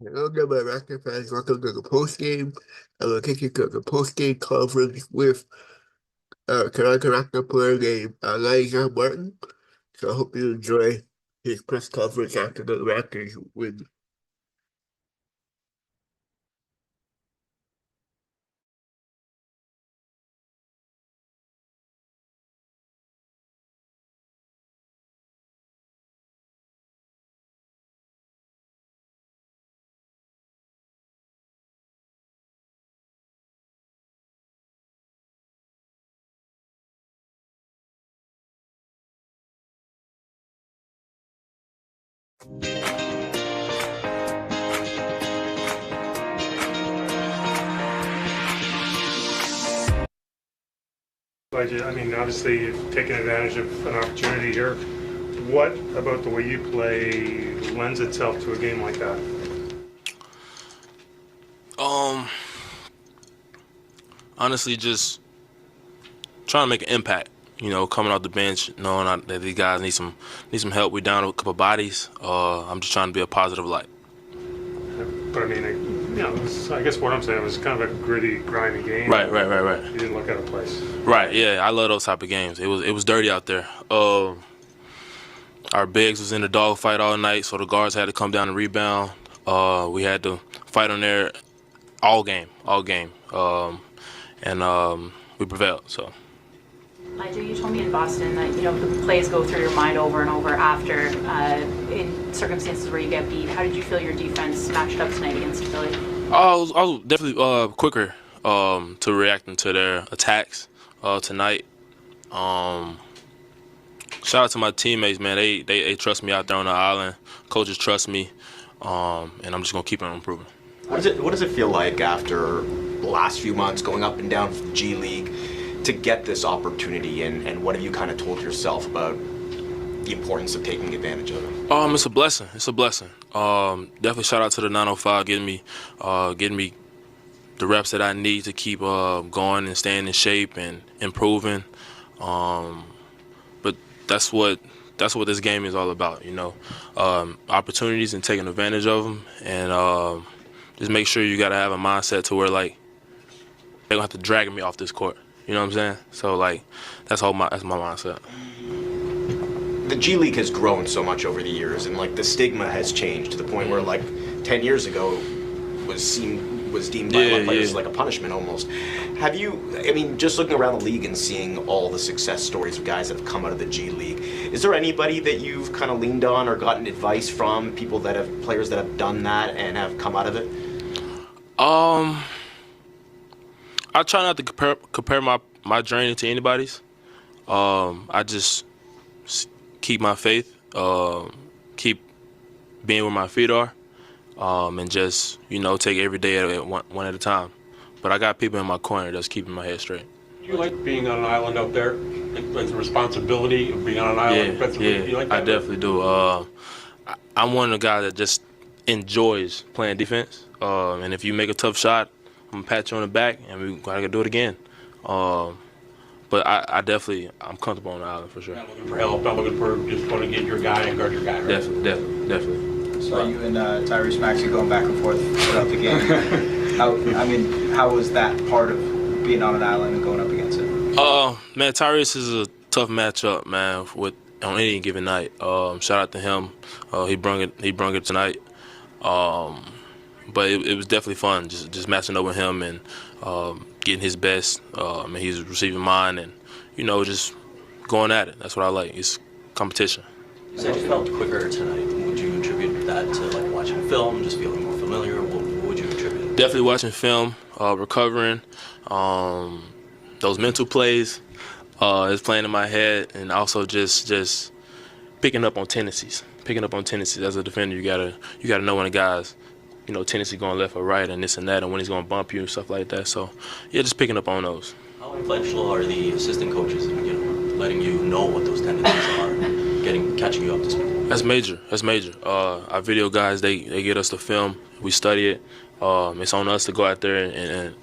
Hello, my Raptor fans. Welcome to the post game. I will take you to the post game conference with Toronto Raptor player named Alijah Martin. So I hope you enjoy his press conference after the Raptors win. Elijah, I mean, obviously you've taken advantage of an opportunity here. What about the way you play lends itself to a game like that? Um, Honestly, just trying to make an impact. You know, coming off the bench, knowing that these guys need some help. We're down to a couple bodies. I'm just trying to be a positive light. But I mean, I guess what I'm saying was kind of a gritty, grimy game. Right. You didn't look out of place. Right. Yeah, I love those type of games. It was dirty out there. Our bigs was in the dogfight all night, so the guards had to come down and rebound. We had to fight on there all game. And we prevailed. So. Elijah, you told me in Boston that the plays go through your mind over and over after in circumstances where you get beat. How did you feel your defense matched up tonight against Philly? I was definitely quicker to reacting to their attacks tonight. Shout out to my teammates, man. They trust me out there on the island. Coaches trust me, and I'm just gonna keep on improving. What does it feel like after the last few months going up and down for the G League to get this opportunity, and what have you kind of told yourself about the importance of taking advantage of it? It's a blessing. It's a blessing. Definitely shout out to the 905 getting me the reps that I need to keep going and staying in shape and improving. But that's what this game is all about, opportunities and taking advantage of them, and just make sure you gotta have a mindset to where like they're gonna have to drag me off this court. You know what I'm saying? So like that's my mindset. The G League has grown so much over the years, and like the stigma has changed to the point where like 10 years ago was deemed by a lot of players like a punishment almost. Have you, I mean, just looking around the league and seeing all the success stories of guys that have come out of the G League, is there anybody that you've kind of leaned on or gotten advice from, players that have done that and have come out of it? I try not to compare my journey to anybody's. I just keep my faith, keep being where my feet are, and just take every day at one at a time. But I got people in my corner that's keeping my head straight. Do you like being on an island out there? Like the responsibility of being on an island? Yeah, You like that? I definitely do. I'm one of the guys that just enjoys playing defense. And if you make a tough shot, I'm gonna pat you on the back, and we gotta do it again. But I'm comfortable on the island for sure. Not looking for help, not looking for just want to get your guy and guard your guy, right? Definitely. So you and Tyrese Maxey going back and forth throughout the game. How was that part of being on an island and going up against it? Man, Tyrese is a tough matchup, man. On any given night. Shout out to him. He brung it tonight. But it was definitely fun, just matching up with him and getting his best. And he's receiving mine, and just going at it. That's what I like. It's competition. You said you felt quicker tonight. Would you attribute that to like watching film, just feeling more familiar? What would you attribute it? Definitely watching film, recovering, those mental plays is playing in my head, and also just picking up on tendencies. As a defender, you gotta know when a guy's tendency going left or right and this and that, and when he's going to bump you and stuff like that. So, yeah, just picking up on those. How influential are the assistant coaches in letting you know what those tendencies are, catching you up to speed? That's major. Our video guys, they get us the film. We study it. It's on us to go out there and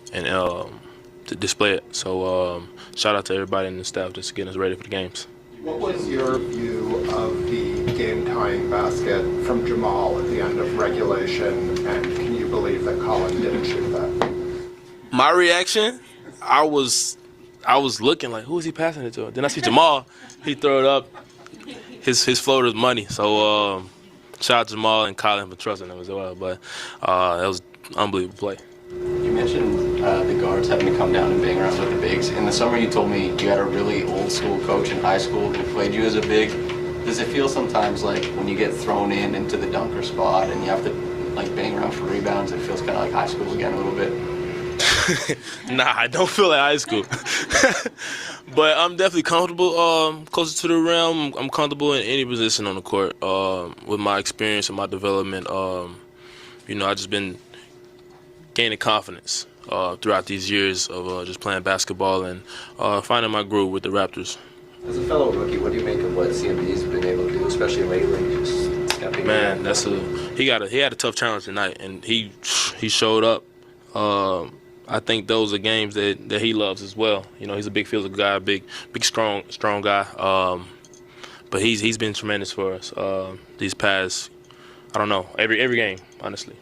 to display it. So, shout out to everybody in the staff just getting us ready for the games. What was your view of the game tying basket from Jamal at the end of regulation, and can you believe that Colin didn't shoot that? My reaction, I was looking like, who is he passing it to? Then I see Jamal, he throw it up. His floater's money. So shout out to Jamal and Colin for trusting him as well. But that was an unbelievable play. You mentioned the guards having to come down and bang around with the bigs. In the summer, you told me you had a really old school coach in high school who played you as a big. Does it feel sometimes like when you get thrown into the dunker spot and you have to like bang around for rebounds, it feels kind of like high school again a little bit? Nah, I don't feel like high school. But I'm definitely comfortable closer to the rim. I'm comfortable in any position on the court. With my experience and my development, I just been gaining confidence throughout these years of just playing basketball and finding my groove with the Raptors. As a fellow rookie, what do you make of what CMB's been able to do, especially lately? Just stepping Man, he had a tough challenge tonight, and he showed up. I think those are games that he loves as well. He's a big physical guy, big strong guy. But he's been tremendous for us these past, I don't know, every game, honestly.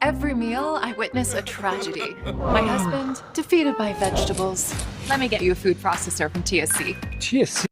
Every meal, I witness a tragedy. My husband, defeated by vegetables. Let me get you a food processor from TSC. TSC?